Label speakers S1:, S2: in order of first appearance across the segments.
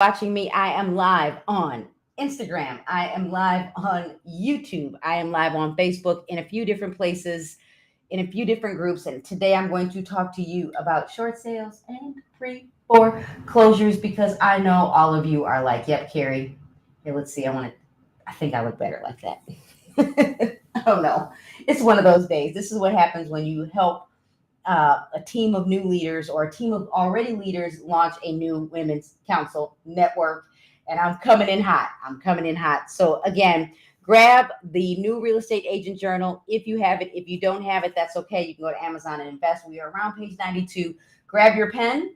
S1: watching me, I am live on Instagram. I am live on YouTube. I am live on Facebook in a few different places, in a few different groups. And today I'm going to talk to you about short sales and pre-foreclosures because I know all of you are like, yep, Carrie. Hey, let's see. I think I look better like that. I don't know. It's one of those days. This is what happens when you help a team of new leaders or a team of already leaders launch a new women's council network. And I'm coming in hot. I'm coming in hot. So again, grab the new real estate agent journal if you have it. If you don't have it, that's okay. You can go to Amazon and invest. We are around page 92. Grab your pen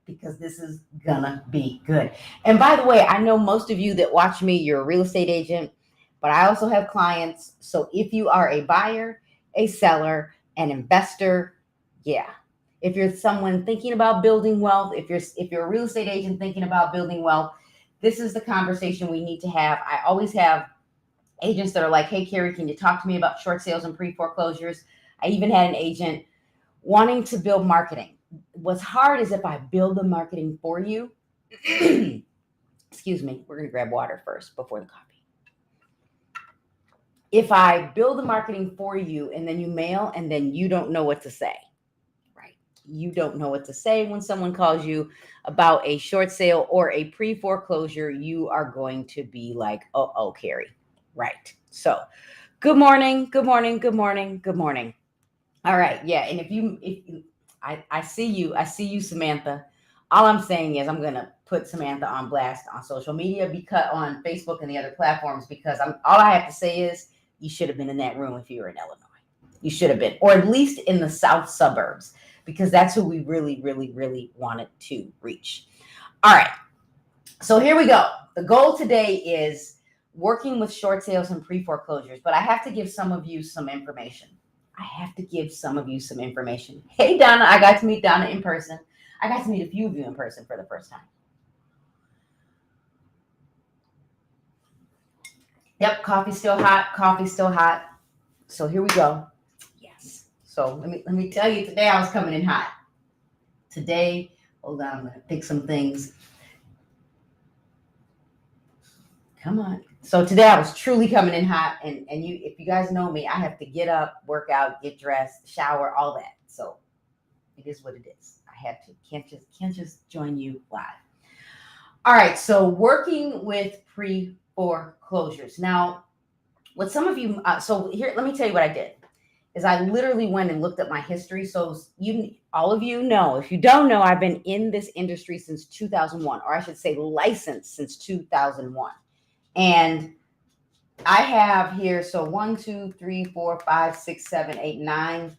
S1: because this is gonna be good. And by the way, I know most of you that watch me, you're a real estate agent, but I also have clients. So if you are a buyer, a seller, an investor, yeah. If you're someone thinking about building wealth, if you're a real estate agent thinking about building wealth, this is the conversation we need to have. I always have agents that are like, hey, Carrie, can you talk to me about short sales and pre-foreclosures? I even had an agent wanting to build marketing. What's hard is if I build the marketing for you. Excuse me, we're going to grab water first before the coffee. If I build the marketing for you and then you mail and then you don't know what to say, right? You don't know what to say when someone calls you about a short sale or a pre-foreclosure, you are going to be like, oh, Carrie, right? So good morning, good morning, good morning, good morning. All right, yeah, and I see you, Samantha. All I'm saying is I'm gonna put Samantha on blast on social media because on Facebook and the other platforms because all I have to say is you should have been in that room if you were in Illinois. You should have been, or at least in the south suburbs, because that's who we really, really, really wanted to reach. All right, so here we go. The goal today is working with short sales and pre-foreclosures, but I have to give some of you some information. Hey, Donna, I got to meet Donna in person. I got to meet a few of you in person for the first time. Yep, coffee's still hot. So here we go. Yes. So let me tell you, today I was coming in hot. Today, hold on, I'm going to pick some things. Come on. So today I was truly coming in hot, and you, if you guys know me, I have to get up, work out, get dressed, shower, all that. So it is what it is. I have to can't just join you live. All right. So working with pre-foreclosures. Now, what some of you, so here, let me tell you what I did. Is I literally went and looked at my history. So all of you know, if you don't know, I've been in this industry since 2001, or I should say licensed since 2001. And I have here, so 1, 2, 3, 4, 5, 6, 7, 8, 9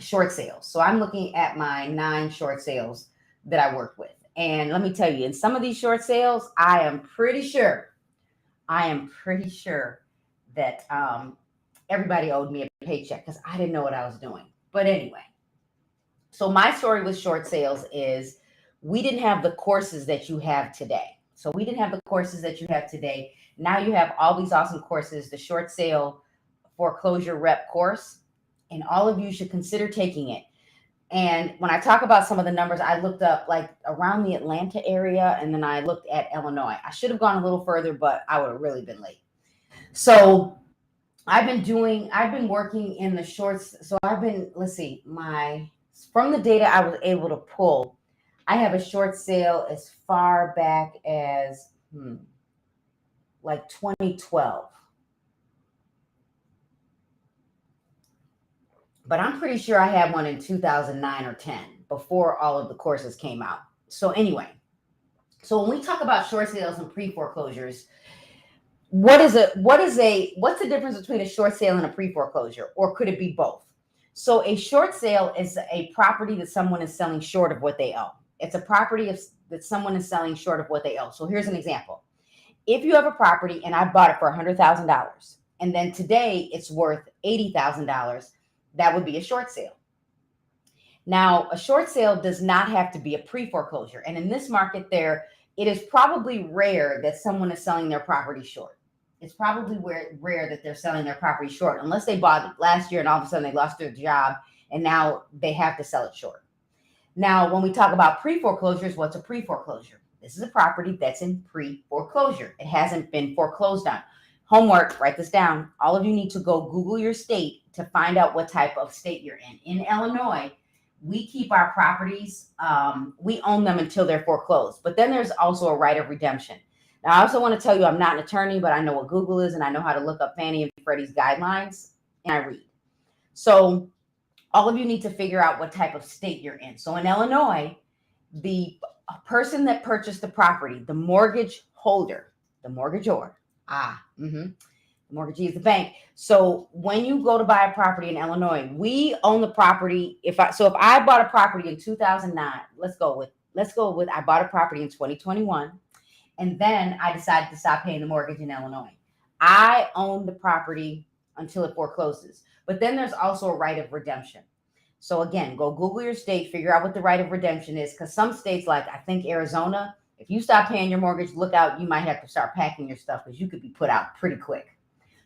S1: short sales. So I'm looking at my 9 short sales that I worked with. And let me tell you, in some of these short sales, I am pretty sure that everybody owed me a paycheck because I didn't know what I was doing. But anyway, so my story with short sales is we didn't have the courses that you have today. So we didn't have the courses that you have today. Now you have all these awesome courses, the short sale foreclosure rep course, and all of you should consider taking it. And when I talk about some of the numbers, I looked up like around the Atlanta area, and then I looked at Illinois. I should have gone a little further, but I would have really been late. So I've been working in the shorts. So let's see, from the data I was able to pull, I have a short sale as far back as like 2012. But I'm pretty sure I had one in 2009 or 10 before all of the courses came out. So anyway, so when we talk about short sales and pre-foreclosures, what's the difference between a short sale and a pre-foreclosure, or could it be both? So a short sale is a property that someone is selling short of what they owe. It's a property that someone is selling short of what they owe. So here's an example. If you have a property and I bought it for $100,000 and then today it's worth $80,000, that would be a short sale. Now, a short sale does not have to be a pre-foreclosure. And in this market it is probably rare that someone is selling their property short. It's probably rare that they're selling their property short unless they bought it last year and all of a sudden they lost their job and now they have to sell it short. Now, when we talk about pre-foreclosures, what's a pre-foreclosure? This is a property that's in pre-foreclosure. It hasn't been foreclosed on. Homework, write this down. All of you need to go Google your state to find out what type of state you're in. In Illinois, we keep our properties, we own them until they're foreclosed. But then there's also a right of redemption. Now, I also want to tell you, I'm not an attorney, but I know what Google is, and I know how to look up Fannie and Freddie's guidelines, and I read. So all of you need to figure out what type of state you're in. So in Illinois, the person that purchased the property, the mortgage holder, the mortgagor, the mortgagee is the bank. So when you go to buy a property in Illinois, we own the property. If I bought a property in 2009, let's go with I bought a property in 2021, and then I decided to stop paying the mortgage in Illinois. I own the property until it forecloses. But then there's also a right of redemption. So again, go Google your state, figure out what the right of redemption is, because some states, like I think Arizona, if you stop paying your mortgage, look out, you might have to start packing your stuff because you could be put out pretty quick.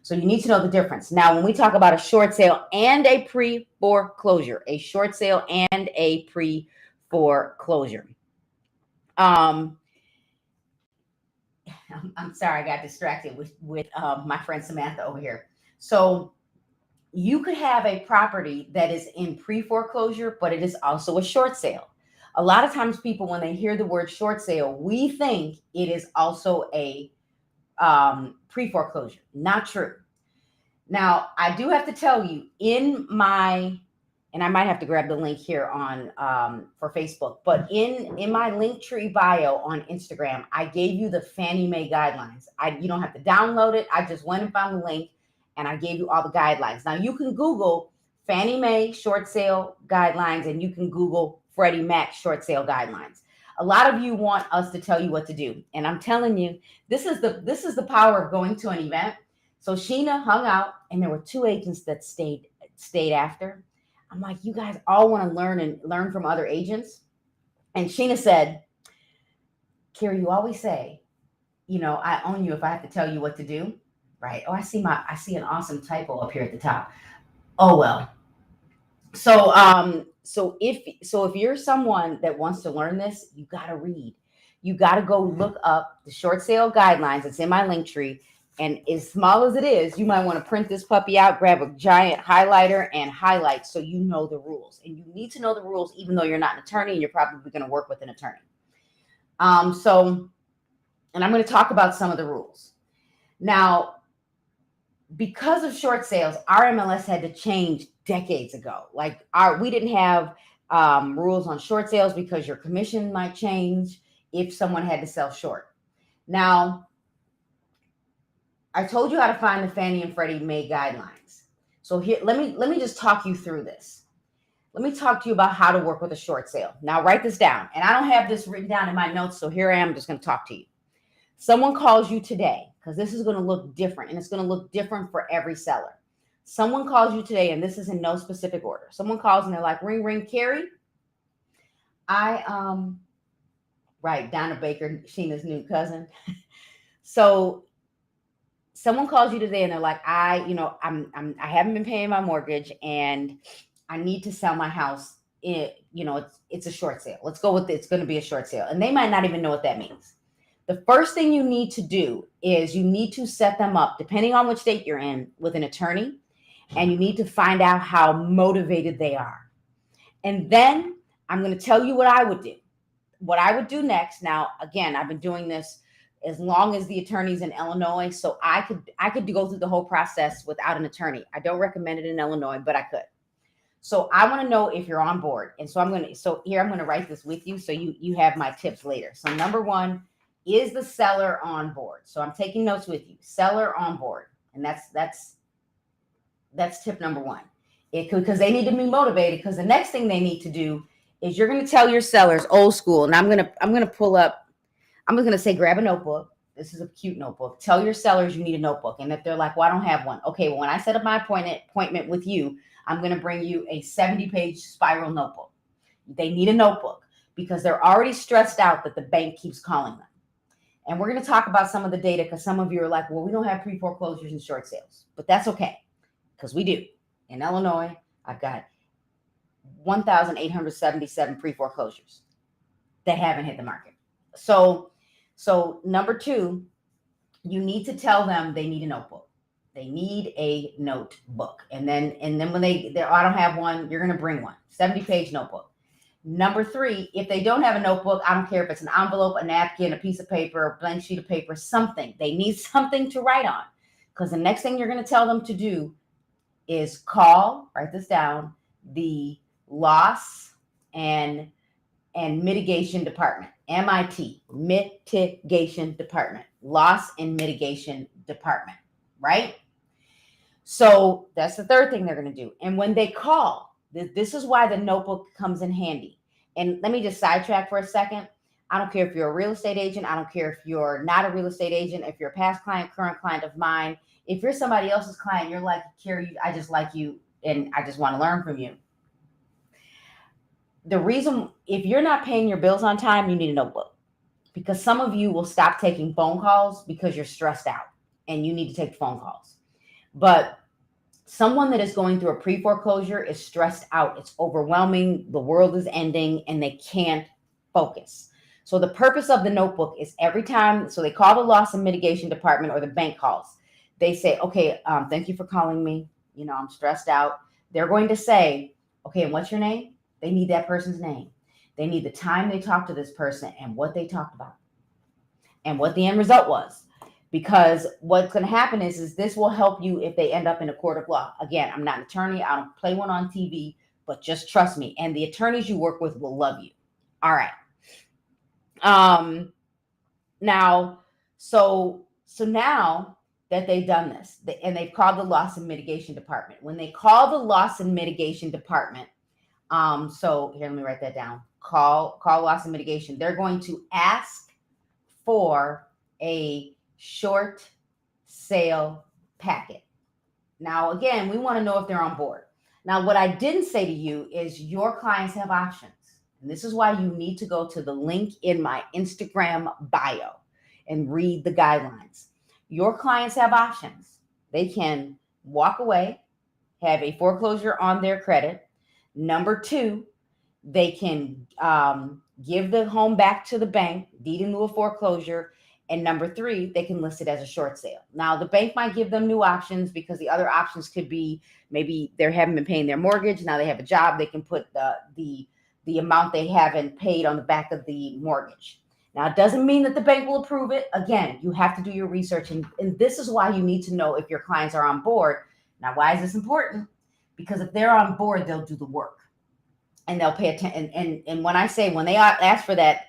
S1: So you need to know the difference. Now, when we talk about a short sale and a pre-foreclosure, a short sale and a pre-foreclosure. I'm sorry, I got distracted with my friend Samantha over here. So you could have a property that is in pre-foreclosure, but it is also a short sale. A lot of times people, when they hear the word short sale, we think it is also a pre-foreclosure. Not true. Now, I do have to tell you, and I might have to grab the link here on for Facebook, but in my Linktree bio on Instagram, I gave you the Fannie Mae guidelines. You don't have to download it. I just went and found the link, and I gave you all the guidelines. Now, you can Google Fannie Mae short sale guidelines, and you can Google Freddie Mac short sale guidelines. A lot of you want us to tell you what to do, and I'm telling you, this is the power of going to an event. So Sheena hung out, and there were 2 agents that stayed after. I'm like, you guys all want to learn from other agents. And Sheena said, Kira, you always say, I own you if I have to tell you what to do. Right. Oh, I see an awesome typo up here at the top. Oh, well. So if you're someone that wants to learn this, you got to read. You got to go look up the short sale guidelines. It's in my link tree. And as small as it is, you might want to print this puppy out, grab a giant highlighter and highlight so you know the rules. And you need to know the rules, even though you're not an attorney and you're probably going to work with an attorney. And I'm going to talk about some of the rules. Now, because of short sales, our MLS had to change decades ago. Like we didn't have rules on short sales because your commission might change if someone had to sell short. Now, I told you how to find the Fannie and Freddie Mae guidelines. So here, let me just talk you through this. Let me talk to you about how to work with a short sale. Now, write this down. And I don't have this written down in my notes, so here I am just going to talk to you. Someone calls you today, because this is going to look different, and it's going to look different for every seller. Someone calls you today, and this is in no specific order. Someone calls and they're like, ring, ring, Carrie. Donna Baker, Sheena's new cousin. So someone calls you today and they're like, I haven't been paying my mortgage and I need to sell my house. It's a short sale. Let's go with it. It's going to be a short sale. And they might not even know what that means. The first thing you need to do is you need to set them up, depending on which state you're in, with an attorney, and you need to find out how motivated they are. And then I'm going to tell you what I would do. What I would do next. Now, again, I've been doing this as long as the attorney's in Illinois, so I could go through the whole process without an attorney. I don't recommend it in Illinois, but I could. So I want to know if you're on board. And so I'm going to write this with you so you have my tips later. So number 1, is the seller on board? So I'm taking notes with you. Seller on board. And that's tip number 1. Because they need to be motivated, because the next thing they need to do is you're going to tell your sellers old school. And I'm going to pull up, I'm just going to say, grab a notebook. This is a cute notebook. Tell your sellers you need a notebook. And if they're like, well, I don't have one. Okay, well, when I set up my appointment with you, I'm going to bring you a 70-page spiral notebook. They need a notebook because they're already stressed out that the bank keeps calling them. And we're going to talk about some of the data, because some of you are like, well, we don't have pre-foreclosures and short sales. But that's okay, because we do. In Illinois, I've got 1,877 pre-foreclosures that haven't hit the market. So number two, you need to tell them they need a notebook. They need a notebook. And then when I don't have one, you're going to bring one. 70-page notebook. Number three, if they don't have a notebook, I don't care if it's an envelope, a napkin, a piece of paper, a blank sheet of paper, something. They need something to write on. Because the next thing you're going to tell them to do is write this down, the loss and mitigation department, MIT, mitigation department, loss and mitigation department, right? So that's the third thing they're going to do. And when they call, this is why the notebook comes in handy. And let me just sidetrack for a second. I don't care if you're a real estate agent. I don't care if you're not a real estate agent, if you're a past client, current client of mine. If you're somebody else's client, you're like, Carrie, I just like you and I just want to learn from you. The reason, if you're not paying your bills on time, you need a notebook, because some of you will stop taking phone calls because you're stressed out and you need to take phone calls. But someone that is going through a pre-foreclosure is stressed out. It's overwhelming. The world is ending and they can't focus. So the purpose of the notebook is every time, so they call the loss and mitigation department or the bank calls. They say, okay, thank you for calling me. I'm stressed out. They're going to say, okay, and what's your name? They need that person's name. They need the time they talked to this person and what they talked about and what the end result was. Because what's going to happen is this will help you if they end up in a court of law. Again, I'm not an attorney. I don't play one on TV, but just trust me. And the attorneys you work with will love you. All right. Now, so now that they've done this and they've called the loss and mitigation department, when they call the loss and mitigation department, so here, let me write that down. Call loss and mitigation. They're going to ask for a short sale packet. Now, again, we want to know if they're on board. Now, what I didn't say to you is your clients have options. And this is why you need to go to the link in my Instagram bio and read the guidelines. Your clients have options. They can walk away, have a foreclosure on their credit. Number two, they can give the home back to the bank, deed in lieu of foreclosure. And number three, they can list it as a short sale. Now, the bank might give them new options because the other options could be maybe they haven't been paying their mortgage. Now they have a job. They can put the amount they haven't paid on the back of the mortgage. Now, it doesn't mean that the bank will approve it. Again, you have to do your research. And this is why you need to know if your clients are on board. Now, why is this important? Because if they're on board, they'll do the work and they'll pay attention. And when I say, when they ask for that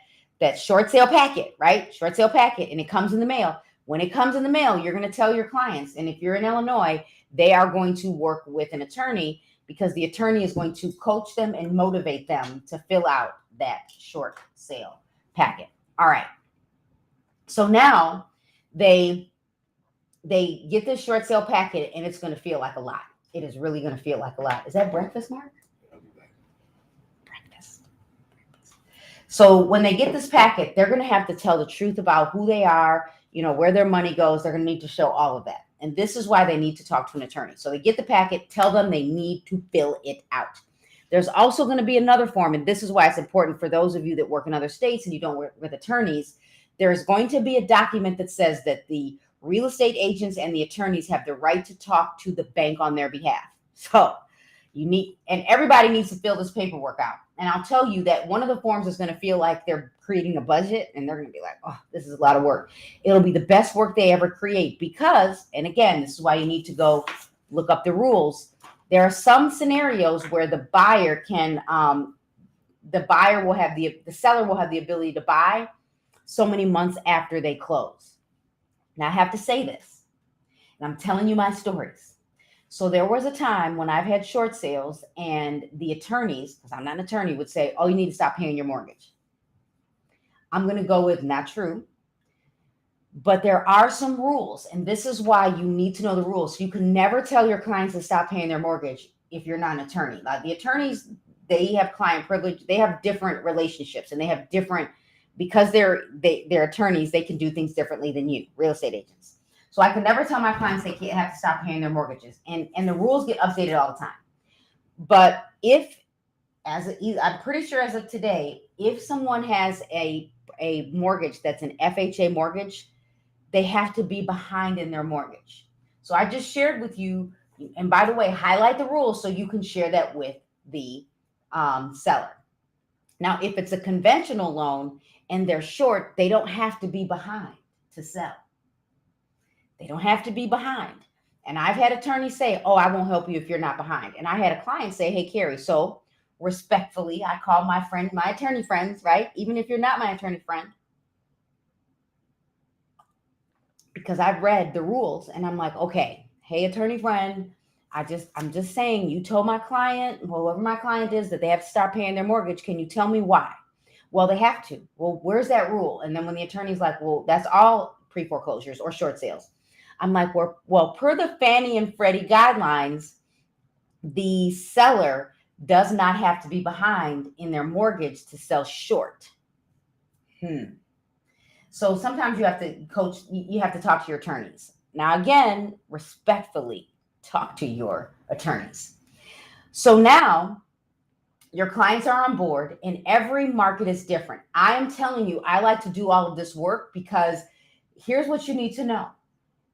S1: short sale packet, right? Short sale packet, and it comes in the mail. When it comes in the mail, you're going to tell your clients. And if you're in Illinois, they are going to work with an attorney, because the attorney is going to coach them and motivate them to fill out that short sale packet. All right. So now they get this short sale packet, and it's going to feel like a lot. It is really going to feel like a lot. Is that breakfast, Mark? Breakfast. So when they get this packet, they're going to have to tell the truth about who they are, where their money goes. They're going to need to show all of that. And this is why they need to talk to an attorney. So they get the packet, tell them they need to fill it out. There's also going to be another form, and this is why it's important for those of you that work in other states and you don't work with attorneys. There's going to be a document that says that the real estate agents and the attorneys have the right to talk to the bank on their behalf. So and everybody needs to fill this paperwork out. And I'll tell you that one of the forms is going to feel like they're creating a budget, and they're going to be like, oh, this is a lot of work. It'll be the best work they ever create because, and again, this is why you need to go look up the rules. There are some scenarios where the buyer will have the seller will have the ability to buy so many months after they close. Now I have to say this, and I'm telling you my stories. So there was a time when I've had short sales and the attorneys, because I'm not an attorney, would say, oh, you need to stop paying your mortgage. I'm going to go with not true. But there are some rules, and this is why you need to know the rules. You can never tell your clients to stop paying their mortgage if you're not an attorney. Like the attorneys, they have client privilege. They have different relationships, and they have different, because they're attorneys, they can do things differently than you, real estate agents. So I can never tell my clients they can't have to stop paying their mortgages, and the rules get updated all the time. But I'm pretty sure as of today, if someone has a mortgage that's an FHA mortgage, they have to be behind in their mortgage. So I just shared with you, and by the way, highlight the rules so you can share that with the seller. Now, if it's a conventional loan and they're short, they don't have to be behind to sell. They don't have to be behind. And I've had attorneys say, oh, I won't help you if you're not behind. And I had a client say, hey, Carrie, so respectfully, I call my attorney friends, right? Even if you're not my attorney friend, because I've read the rules and I'm like, okay, hey, attorney friend, I'm just saying, you told my client, whoever my client is, that they have to start paying their mortgage. Can you tell me why? Well, they have to. Well, where's that rule? And then when the attorney's like, well, that's all pre-foreclosures or short sales. I'm like, well, per the Fannie and Freddie guidelines, the seller does not have to be behind in their mortgage to sell short. So sometimes you have to talk to your attorneys. Now, again, respectfully, talk to your attorneys. So now your clients are on board and every market is different. I am telling you, I like to do all of this work because here's what you need to know.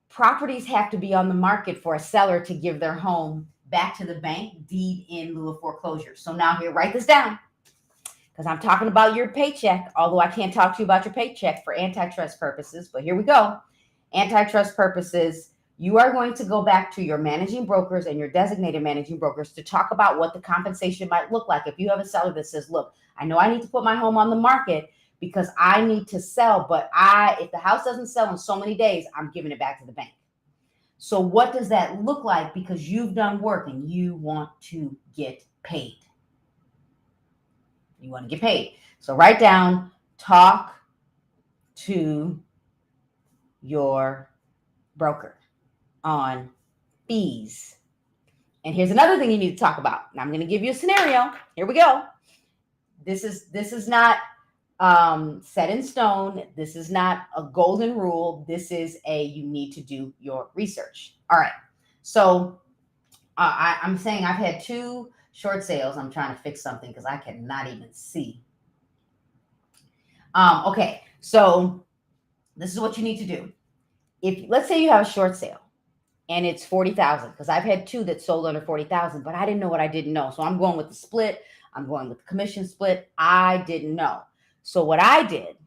S1: Properties have to be on the market for a seller to give their home back to the bank, deed in lieu of foreclosure. So now here, write this down because I'm talking about your paycheck, although I can't talk to you about your paycheck for antitrust purposes, but here we go. Antitrust purposes, you are going to go back to your managing brokers and your designated managing brokers to talk about what the compensation might look like. If you have a seller that says, look, I know I need to put my home on the market because I need to sell, but if the house doesn't sell in so many days, I'm giving it back to the bank. So what does that look like? Because you've done work and you want to get paid. You want to get paid. So write down, talk to your broker on fees. And here's another thing you need to talk about. Now I'm going to give you a scenario. Here we go. This is not set in stone. This is not a golden rule. This is you need to do your research. All right. So I'm saying I've had 2 short sales. I'm trying to fix something because I cannot even see. Okay. So this is what you need to do. If let's say you have a short sale and it's 40,000, because I've had 2 that sold under 40,000, but I didn't know what I didn't know. So I'm going with the split. I'm going with the commission split. I didn't know. So what I did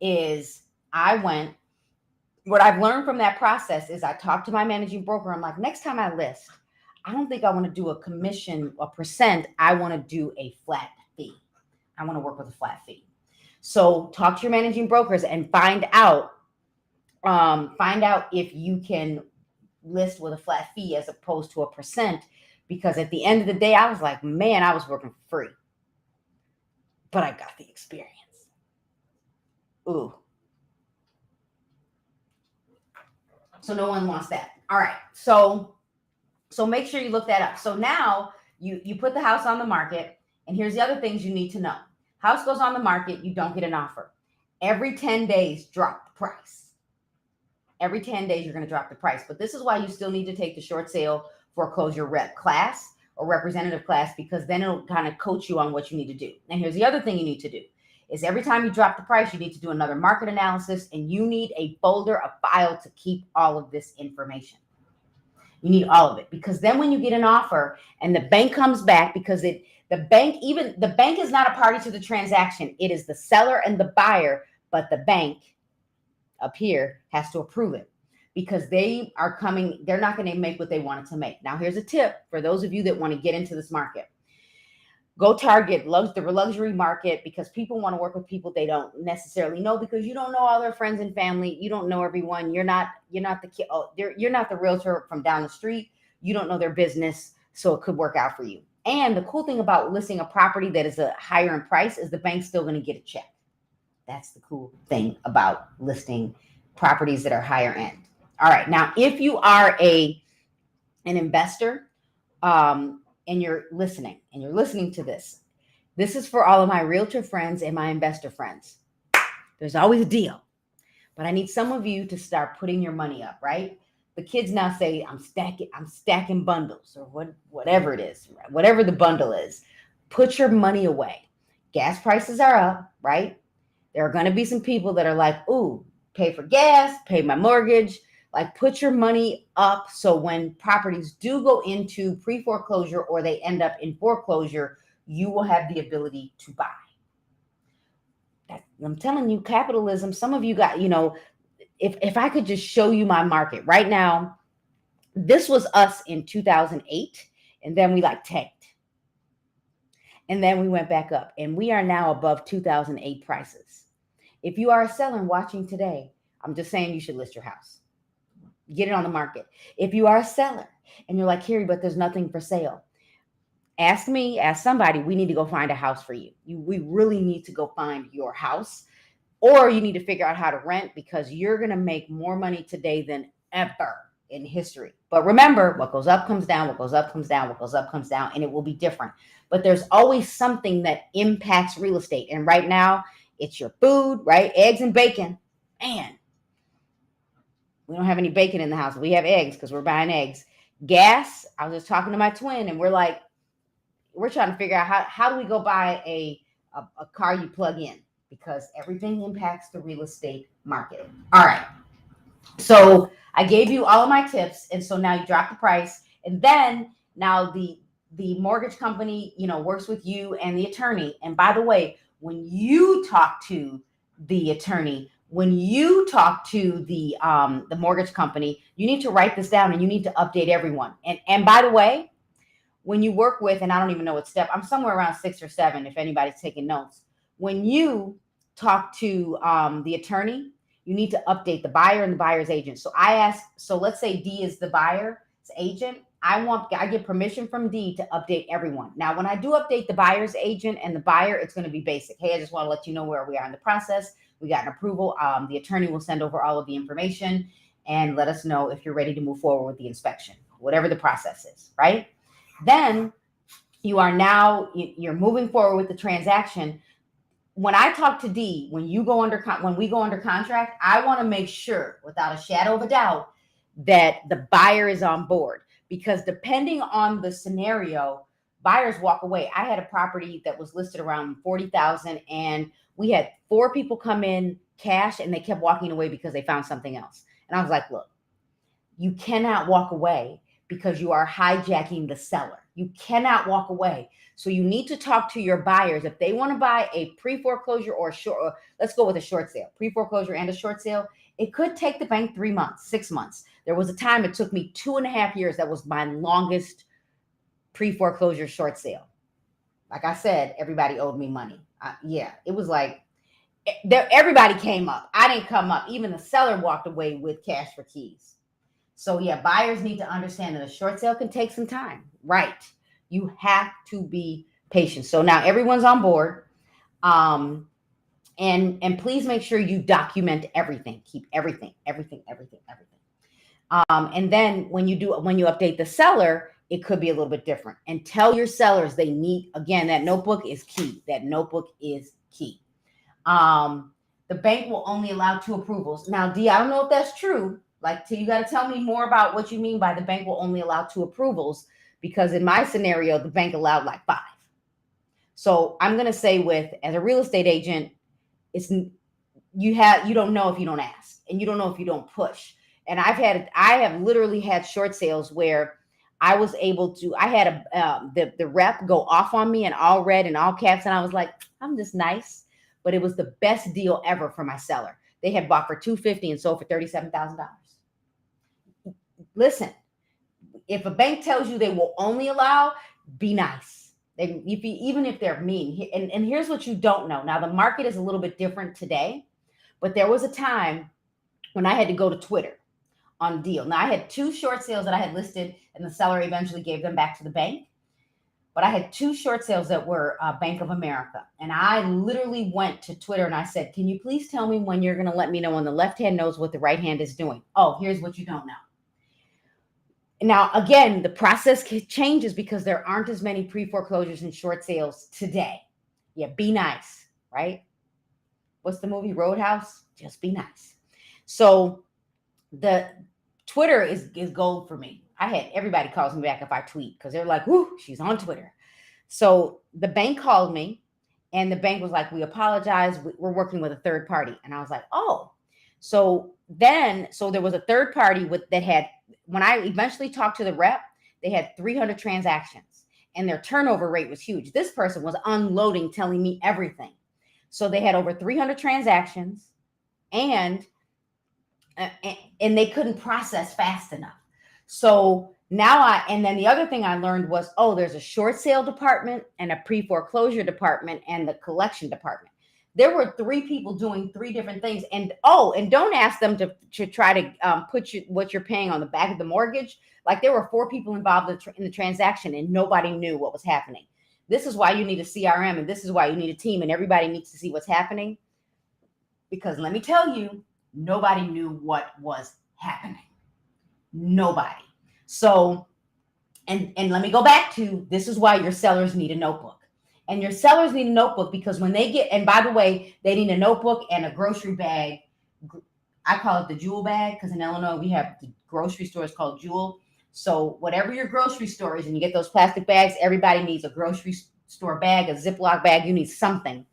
S1: is what I've learned from that process is I talked to my managing broker. I'm like, next time I list, I don't think I want to do a commission, a percent. I want to do a flat fee. I want to work with a flat fee. So talk to your managing brokers and find out if you can list with a flat fee as opposed to a percent. Because at the end of the day, I was like, man, I was working for free, but I got the experience. Ooh. So no one wants that. All right. So make sure you look that up. So now you put the house on the market, and here's the other things you need to know. House goes on the market, you don't get an offer. Every 10 days, drop the price. Every 10 days, you're going to drop the price. But this is why you still need to take the short sale foreclosure rep class or representative class, because then it'll kind of coach you on what you need to do. And here's the other thing you need to do is every time you drop the price, you need to do another market analysis, and you need a folder, a file to keep all of this information. You need all of it, because then when you get an offer and the bank comes back, because the bank is not a party to the transaction. It is the seller and the buyer, but the bank up here has to approve it because they're not going to make what they wanted to make. Now, here's a tip for those of you that want to get into this market. Go target the luxury market, because people want to work with people they don't necessarily know, because you don't know all their friends and family. You don't know everyone. You're not the realtor from down the street. You don't know their business, so it could work out for you. And the cool thing about listing a property that is a higher in price is the bank's still going to get a check. That's the cool thing about listing properties that are higher end. All right. Now, if you are an investor, and you're listening to this is for all of my realtor friends and my investor friends. There's always a deal, but I need some of you to start putting your money up, right? The kids now say, I'm stacking bundles, or whatever it is, whatever the bundle is. Put your money away. Gas prices are up, right? There are going to be some people that are like, ooh, pay for gas, pay my mortgage. Like, put your money up so when properties do go into pre-foreclosure or they end up in foreclosure, you will have the ability to buy. I'm telling you, capitalism, some of you got, if I could just show you my market right now, this was us in 2008, and then we like tanked. And then we went back up, and we are now above 2008 prices. If you are a seller watching today, I'm just saying you should list your house. Get it on the market. If you are a seller and you're like, Carrie, but there's nothing for sale, ask me, ask somebody. We need to go find a house for you. We really need to go find your house, or you need to figure out how to rent, because you're going to make more money today than ever in history. But remember, what goes up comes down, what goes up comes down, what goes up comes down, and it will be different. But there's always something that impacts real estate. And right now, it's your food, right? Eggs and bacon. Man, we don't have any bacon in the house. We have eggs because we're buying eggs. Gas, I was just talking to my twin, and we're trying to figure out how do we go buy a car you plug in, because everything impacts the real estate market. All right. So I gave you all of my tips. And so now you drop the price. And then now the mortgage company, works with you and the attorney. And by the way, when you talk to the attorney, when you talk to the mortgage company, you need to write this down and you need to update everyone. And by the way, when you work with, and I don't even know what step, I'm somewhere around 6 or 7, if anybody's taking notes. When you talk to the attorney, you need to update the buyer and the buyer's agent. So let's say D is the buyer's agent. I get permission from D to update everyone. Now, when I do update the buyer's agent and the buyer, it's going to be basic. Hey, I just want to let you know where we are in the process. We got an approval. The attorney will send over all of the information and let us know if you're ready to move forward with the inspection, whatever the process is, right? Then you're moving forward with the transaction. When I talk to D, when we go under contract, I want to make sure without a shadow of a doubt that the buyer is on board, because depending on the scenario, buyers walk away. I had a property that was listed around 40,000, and we had 4 people come in cash, and they kept walking away because they found something else. And I was like, look, you cannot walk away because you are hijacking the seller. You cannot walk away. So you need to talk to your buyers. If they want to buy a pre-foreclosure or let's go with a short sale, pre-foreclosure and a short sale, it could take the bank 3 months, 6 months. There was a time it took me 2.5 years. That was my longest pre-foreclosure short sale. Like I said, everybody owed me money. It was like everybody came up. I didn't come up. Even the seller walked away with cash for keys. So buyers need to understand that a short sale can take some time, right? You have to be patient. So now everyone's on board. And please make sure you document everything. Keep everything. And then when you update the seller, it could be a little bit different. And tell your sellers they need, again, that notebook is key. The bank will only allow 2 approvals. Now, D, I don't know if that's true. You got to tell me more about what you mean by the bank will only allow 2 approvals, because in my scenario, the bank allowed 5. So I'm going to say as a real estate agent, you don't know if you don't ask, and you don't know if you don't push. And I have literally had short sales where I was able to, I had the rep go off on me in all red and all caps. And I was like, I'm just nice, but it was the best deal ever for my seller. They had bought for $250 and sold for $37,000. Listen, if a bank tells you they will only allow, be nice. Even if they're mean. And here's what you don't know. Now, the market is a little bit different today, but there was a time when I had to go to Twitter on deal. Now, I had 2 short sales that I had listed, and the seller eventually gave them back to the bank. But I had 2 short sales that were Bank of America. And I literally went to Twitter and I said, can you please tell me when you're going to let me know when the left hand knows what the right hand is doing? Oh, here's what you don't know. Now, again, the process changes because there aren't as many pre-foreclosures and short sales today. Be nice, right? What's the movie, Roadhouse? Just be nice. So the Twitter is gold for me. Everybody calls me back if I tweet, because they're like, whoo, she's on Twitter. So the bank called me And the bank was like, we apologize. We're working with a third party. And I was like, oh. So there was a third party that had, when I eventually talked to the rep, they had 300 transactions and their turnover rate was huge. This person was unloading, telling me everything. So they had over 300 transactions and they couldn't process fast enough. So now and then the other thing I learned was, oh, there's a short sale department and a pre-foreclosure department and the collection department. There were 3 people doing 3 different things. And don't ask them to try to put what you're paying on the back of the mortgage. Like there were 4 people involved in the transaction and nobody knew what was happening. This is why you need a CRM and this is why you need a team and everybody needs to see what's happening. Because let me tell you, nobody knew what was happening. Nobody. So, and let me go back to, this is why your sellers need a notebook. And your sellers need a notebook because when they get, and by the way, they need a notebook and a grocery bag. I call it the jewel bag because in Illinois, we have the grocery stores called Jewel. So whatever your grocery store is and you get those plastic bags, everybody needs a grocery store bag, a Ziploc bag. You need something,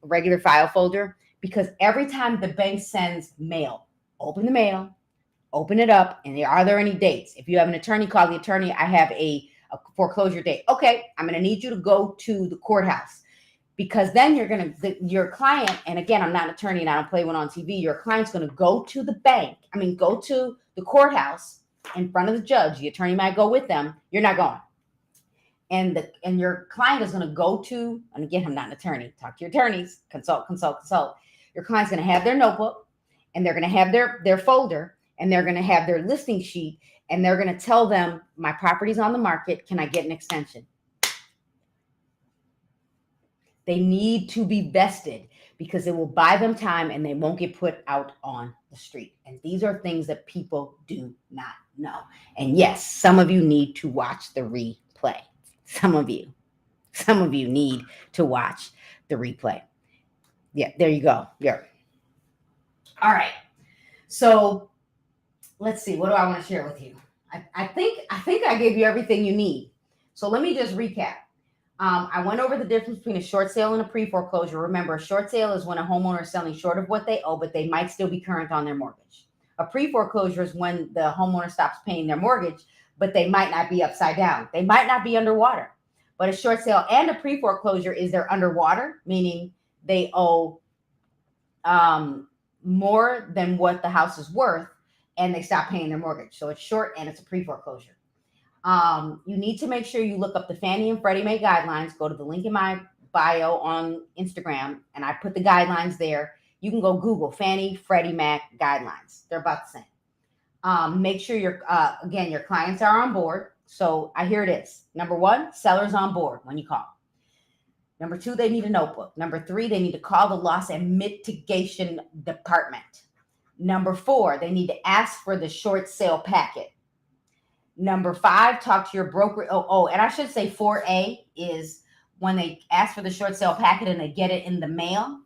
S1: a regular file folder, because every time the bank sends mail, open the mail, open it up, and are there any dates? If you have an attorney, call the attorney. I have a foreclosure date. Okay, I'm going to need you to go to the courthouse because then your client, and again, I'm not an attorney and I don't play one on TV. Your client's going to go to the bank. Go to the courthouse in front of the judge. The attorney might go with them. You're not going. And your client is going to go to, and again, I'm not an attorney. Talk to your attorneys. Consult. Your client's going to have their notebook and they're going to have their folder and they're going to have their listing sheet and they're going to tell them, my property's on the market. Can I get an extension? They need to be vested because it will buy them time and they won't get put out on the street. And these are things that people do not know. And yes, some of you need to watch the replay. Some of you need to watch the replay. Yeah, there you go. Yeah. All right. So let's see. What do I want to share with you? I think I gave you everything you need. So let me just recap. I went over the difference between a short sale and a pre-foreclosure. Remember, a short sale is when a homeowner is selling short of what they owe, but they might still be current on their mortgage. A pre-foreclosure is when the homeowner stops paying their mortgage, but they might not be upside down. They might not be underwater. But a short sale and a pre-foreclosure is they're underwater, meaning they owe more than what the house is worth, and they stop paying their mortgage. So it's short and it's a pre-foreclosure. You need to make sure you look up the Fannie and Freddie Mae guidelines. Go to the link in my bio on Instagram, and I put the guidelines there. You can go Google Fannie, Freddie Mac guidelines. They're about the same. Make sure your clients are on board. So here it is. Number 1, sellers on board when you call. Number 2, they need a notebook. Number 3, they need to call the loss and mitigation department. Number 4, they need to ask for the short sale packet. Number 5, talk to your broker. And I should say 4A is when they ask for the short sale packet and they get it in the mail,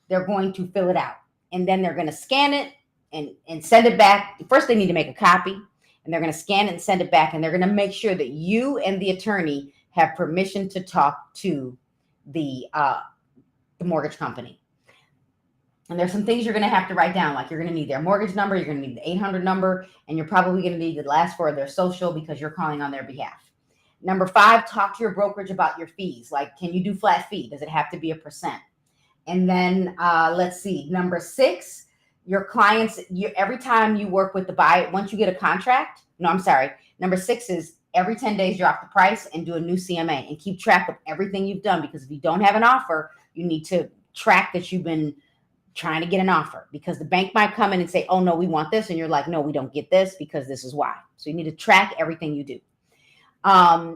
S1: they're going to fill it out. And then they're going to scan it and send it back. First, they need to make a copy and they're going to scan it and send it back. And they're going to make sure that you and the attorney have permission to talk to the mortgage company. And there's some things you're going to have to write down, like you're going to need their mortgage number, you're going to need the 800 number, and you're probably going to need the last 4 of their social because you're calling on their behalf. Number 5, talk to your brokerage about your fees. Like, can you do flat fee? Does it have to be a percent? And then let's see. Number 6, your clients, every time you work with the buyer, once you get a contract, number 6 is every 10 days drop the price and do a new CMA and keep track of everything you've done, because if you don't have an offer, you need to track that you've been trying to get an offer, because the bank might come in and say, oh no, we want this. And you're like, no, we don't get this because this is why. So you need to track everything you do.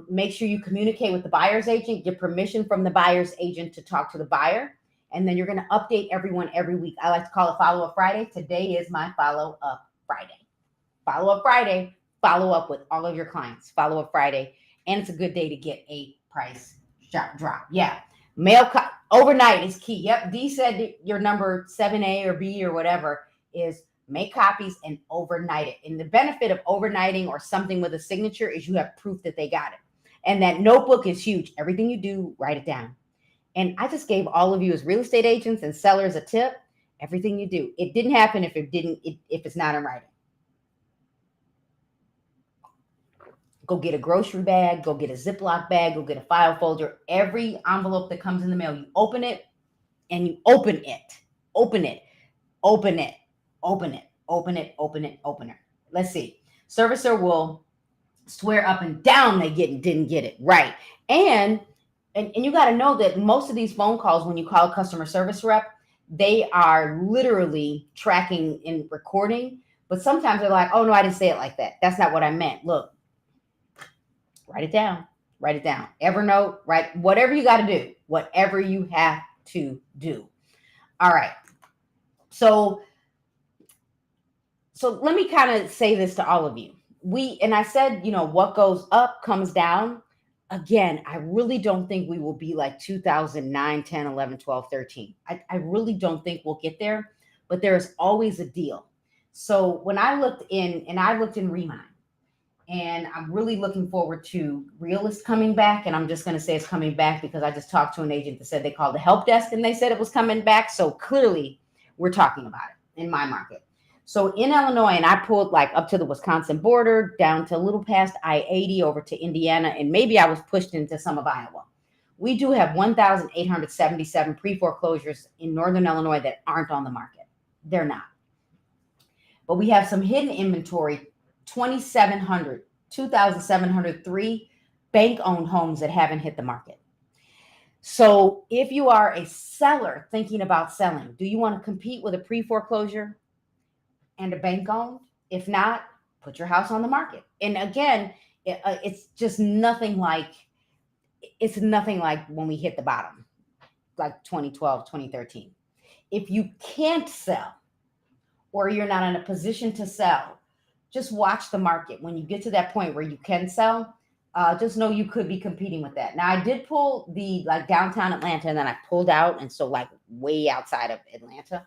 S1: Make sure you communicate with the buyer's agent, get permission from the buyer's agent to talk to the buyer. And then you're going to update everyone every week. I like to call it Follow-Up Friday. Today is my Follow-Up Friday. Follow-Up Friday, follow up with all of your clients. Follow-Up Friday. And it's a good day to get a price drop. Yeah. Overnight is key. Yep. D said your number 7A or B or whatever is make copies and overnight it. And the benefit of overnighting or something with a signature is you have proof that they got it. And that notebook is huge. Everything you do, write it down. And I just gave all of you as real estate agents and sellers a tip. Everything you do, it didn't happen if if it's not in writing. Go get a grocery bag, go get a Ziploc bag, go get a file folder. Every envelope that comes in the mail, you open it and you open it. Open it. Open it. Open it. Open it. Open it. Open it. Let's see. Servicer will swear up and down they didn't get it right. And you got to know that most of these phone calls, when you call a customer service rep, they are literally tracking and recording. But sometimes they're like, oh no, I didn't say it like that. That's not what I meant. Look, write it down. Write it down. Evernote, write whatever you got to do. Whatever you have to do. All right. So let me kind of say this to all of you. I said, what goes up comes down. Again, I really don't think we will be like 2009, 10, 11, 12, 13. I really don't think we'll get there, but there's always a deal. So when I looked in Remind, and I'm really looking forward to Realist coming back. And I'm just going to say it's coming back because I just talked to an agent that said they called the help desk and they said it was coming back. So clearly we're talking about it in my market. So in Illinois, and I pulled like up to the Wisconsin border, down to a little past I-80 over to Indiana, and maybe I was pushed into some of Iowa. We do have 1,877 pre-foreclosures in Northern Illinois that aren't on the market. They're not. But we have some hidden inventory, 2,703 bank-owned homes that haven't hit the market. So if you are a seller thinking about selling, do you want to compete with a pre-foreclosure and a bank-owned? If not, put your house on the market. And again, it's just nothing like when we hit the bottom, like 2012, 2013. If you can't sell or you're not in a position to sell, just watch the market. When you get to that point where you can sell, just know you could be competing with that. Now, I did pull the like downtown Atlanta, and then I pulled out, and so like way outside of Atlanta,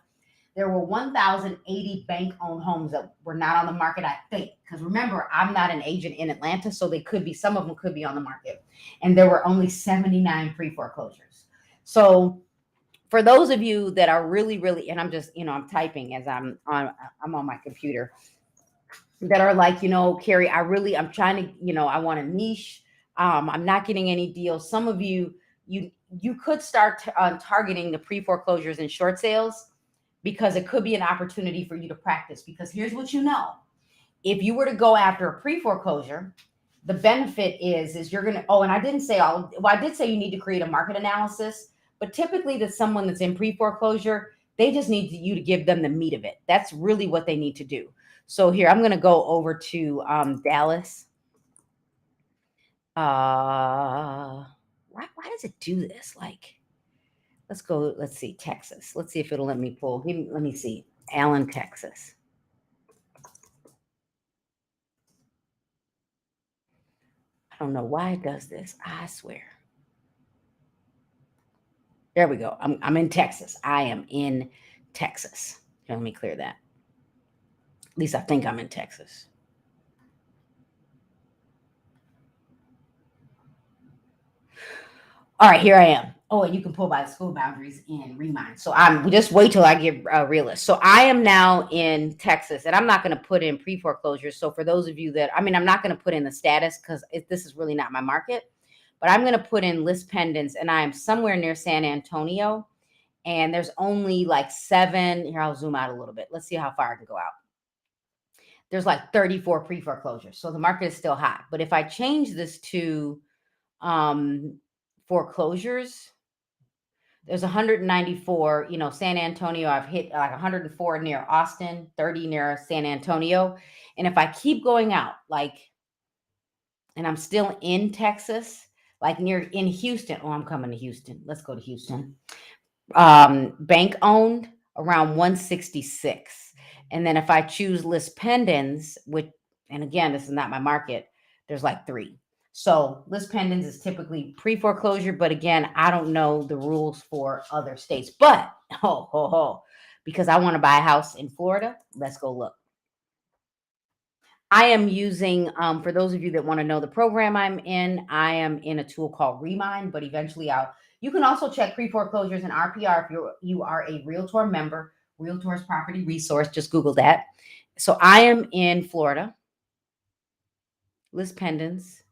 S1: there were 1,080 bank-owned homes that were not on the market, I think. Because remember, I'm not an agent in Atlanta, so some of them could be on the market. And there were only 79 pre-foreclosures. So for those of you that are really, really, and I'm just, I'm typing as I'm on my computer, that are like, Carrie, I'm trying to, I want a niche. I'm not getting any deals. Some of you could start targeting the pre-foreclosures and short sales, because it could be an opportunity for you to practice. Because here's what if you were to go after a pre-foreclosure, the benefit is you're going to, and I did say you need to create a market analysis, but typically that's someone that's in pre-foreclosure, they just need you to give them the meat of it. That's really what they need to do. So here, I'm going to go over to Dallas. Why does it do this? Like, let's see, Texas. Let's see if it'll let me pull. Let me see. Allen, Texas. I don't know why it does this. I swear. There we go. I'm in Texas. I am in Texas. Here, let me clear that. At least I think I'm in Texas. All right, here I am. Oh, and you can pull by the school boundaries in Remind. So just wait till I get Realist. So I am now in Texas, and I'm not going to put in pre-foreclosures. So for those of you that, I'm not going to put in the status because this is really not my market, but I'm going to put in list pendants, and I am somewhere near San Antonio, and there's only like 7. Here, I'll zoom out a little bit. Let's see how far I can go out. There's like 34 pre-foreclosures. So the market is still hot. But if I change this to foreclosures, there's 194. San Antonio, I've hit like 104 near Austin, 30 near San Antonio. And if I keep going out, and I'm still in Texas, like in Houston. Oh, I'm coming to Houston. Let's go to Houston. Bank owned around 166. And then if I choose list pendants, and again, this is not my market, there's like 3. So list pendants is typically pre-foreclosure, but again, I don't know the rules for other states. But because I want to buy a house in Florida, let's go look. I am using, for those of you that want to know the program I'm in, I am in a tool called Remind, but eventually You can also check Preforeclosures and RPR if you are a Realtor member. Realtors Property Resource. Just Google that. So I am in Florida. List pendants.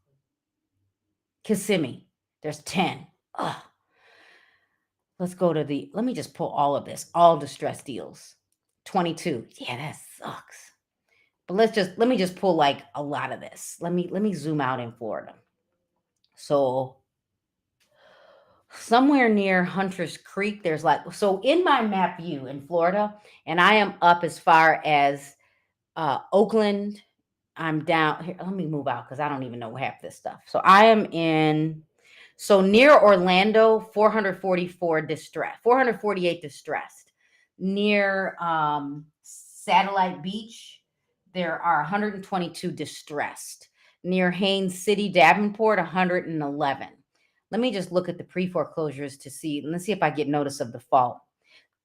S1: Kissimmee. There's 10. Ugh. Let's go to let me just pull all of this, all distress deals. 22. Yeah, that sucks. But let me just pull like a lot of this. Let me zoom out in Florida. So somewhere near Hunter's Creek, there's so in my map view in Florida, and I am up as far as Oakland. I'm down here. Let me move out because I don't even know half this stuff. So I am near Orlando, 448 distressed. Near Satellite Beach, there are 122 distressed. Near Haines City, Davenport, 111. Let me just look at the pre-foreclosures to see. Let's see if I get notice of default.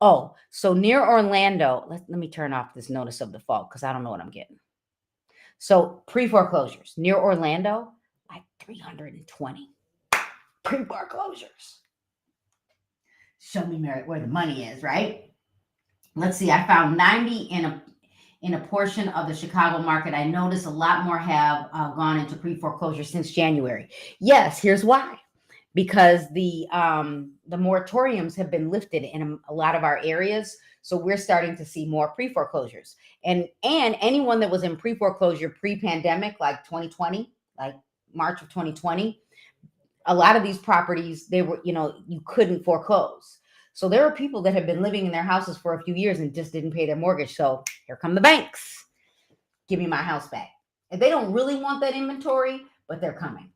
S1: Oh, so near Orlando, let me turn off this notice of default because I don't know what I'm getting. So pre-foreclosures near Orlando, like 320 pre-foreclosures. Show me where the money is, right? Let's see. I found 90 in a portion of the Chicago market. I noticed a lot more have gone into pre-foreclosure since January. Yes, here's why. Because the moratoriums have been lifted in a lot of our areas, so we're starting to see more pre-foreclosures. And anyone that was in pre-foreclosure pre-pandemic, like 2020, like March of 2020, a lot of these properties, they were, you couldn't foreclose. So there are people that have been living in their houses for a few years and just didn't pay their mortgage. So here come the banks. Give me my house back. And they don't really want that inventory, but they're coming.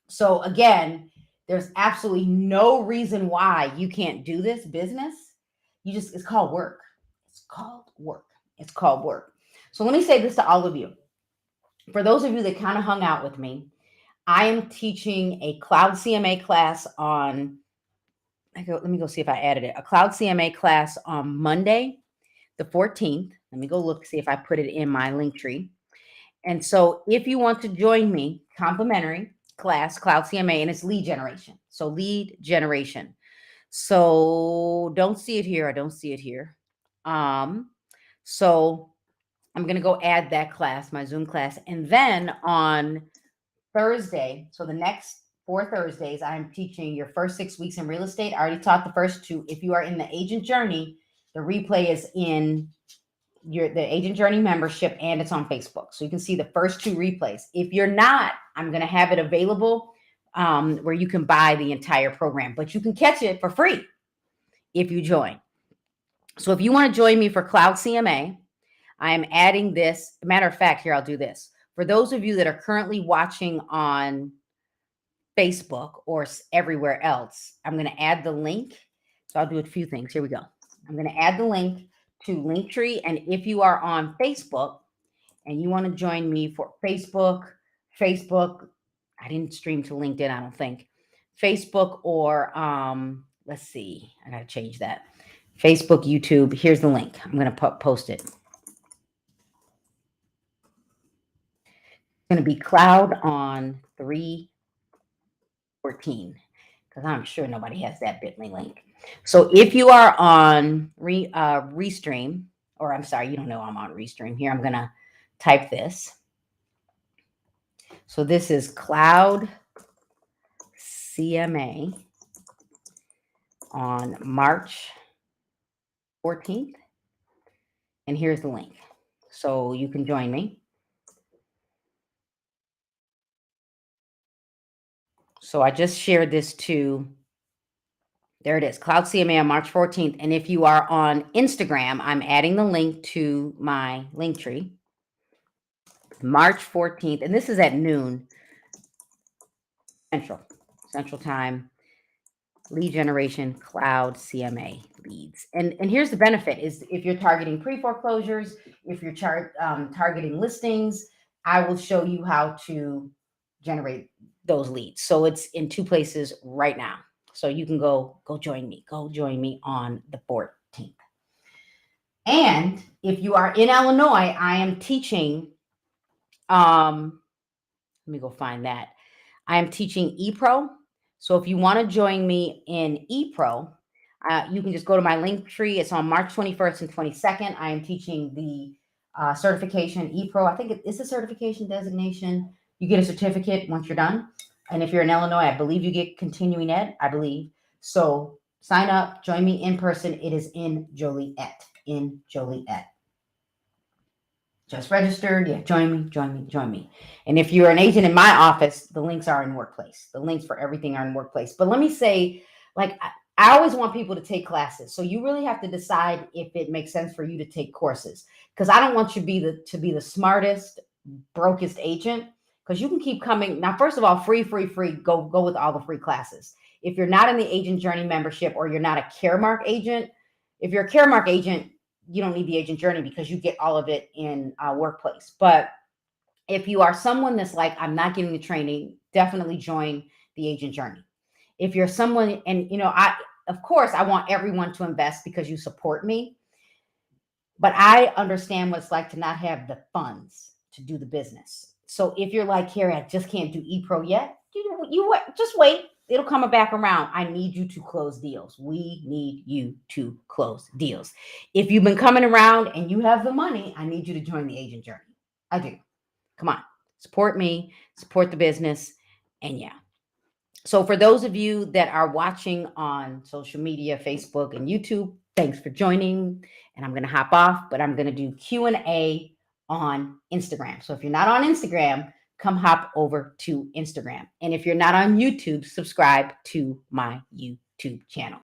S1: So again, there's absolutely no reason why you can't do this business. It's called work. It's called work. It's called work. So let me say this to all of you. For those of you that kind of hung out with me, I am teaching a Cloud CMA class on, let me go see if I added it, a Cloud CMA class on Monday, the 14th. Let me go look, see if I put it in my link tree. And so if you want to join me, complimentary class, Cloud CMA, and it's lead generation. So lead generation. So don't see it here. I don't see it here. So I'm going to go add that class, my Zoom class. And then on Thursday, so the next 4 Thursdays, I'm teaching your first 6 weeks in real estate. I already taught the first 2. If you are in the agent journey, the replay is in the agent journey membership, and it's on Facebook. So you can see the first 2 replays. If you're not, I'm going to have it available where you can buy the entire program, but you can catch it for free if you join. So if you want to join me for Cloud CMA, I am adding this. Matter of fact, here, I'll do this. For those of you that are currently watching on Facebook or everywhere else, I'm going to add the link. So I'll do a few things. Here we go. I'm going to add the link to Linktree. And if you are on Facebook and you want to join me for Facebook, I didn't stream to LinkedIn, I don't think. Facebook or let's see, I got to change that. Facebook, YouTube, here's the link. I'm going to post it. It's going to be Cloud on 3/14 because I'm sure nobody has that bit.ly link. So if you are on Restream, or I'm sorry, you don't know I'm on Restream. Here, I'm going to type this. So this is Cloud CMA on March 14th. And here's the link. So you can join me. So I just shared this to, there it is, Cloud CMA on March 14th. And if you are on Instagram, I'm adding the link to my link tree. March 14th, and this is at noon Central Time. Lead generation, Cloud CMA leads. And here's the benefit is if you're targeting pre-foreclosures, if you're targeting listings, I will show you how to generate those leads. So it's in 2 places right now. So you can go join me. Go join me on the 14th. And if you are in Illinois, I am teaching, let me go find that. I am teaching ePro. So if you want to join me in ePro, you can just go to my link tree. It's on March 21st and 22nd. I am teaching the certification ePro. I think it is a certification designation. You get a certificate once you're done. And if you're in Illinois, I believe you get continuing ed, I believe. So sign up, join me in person. It is in Joliet, Just registered. Yeah, join me. And if you're an agent in my office, the links are in Workplace. The links for everything are in Workplace. But let me say, like, I always want people to take classes. So you really have to decide if it makes sense for you to take courses. Because I don't want you to be the smartest, brokest agent. Because you can keep coming. Now, first of all, free. Go with all the free classes. If you're not in the agent journey membership or you're not a Caremark agent, if you're a Caremark agent, you don't need the agent journey because you get all of it in Workplace. But if you are someone that's like, I'm not getting the training, definitely join the agent journey. If you're someone, and of course, I want everyone to invest because you support me, but I understand what it's like to not have the funds to do the business. So if you're like, Carrie, I just can't do ePro yet, you just wait. It'll come back around. I need you to close deals. We need you to close deals. If you've been coming around and you have the money, I need you to join the agent journey. I do. Come on, support me, support the business. And yeah. So for those of you that are watching on social media, Facebook and YouTube, thanks for joining. And I'm going to hop off, but I'm going to do Q&A on Instagram. So if you're not on Instagram, come hop over to Instagram. And if you're not on YouTube, subscribe to my YouTube channel.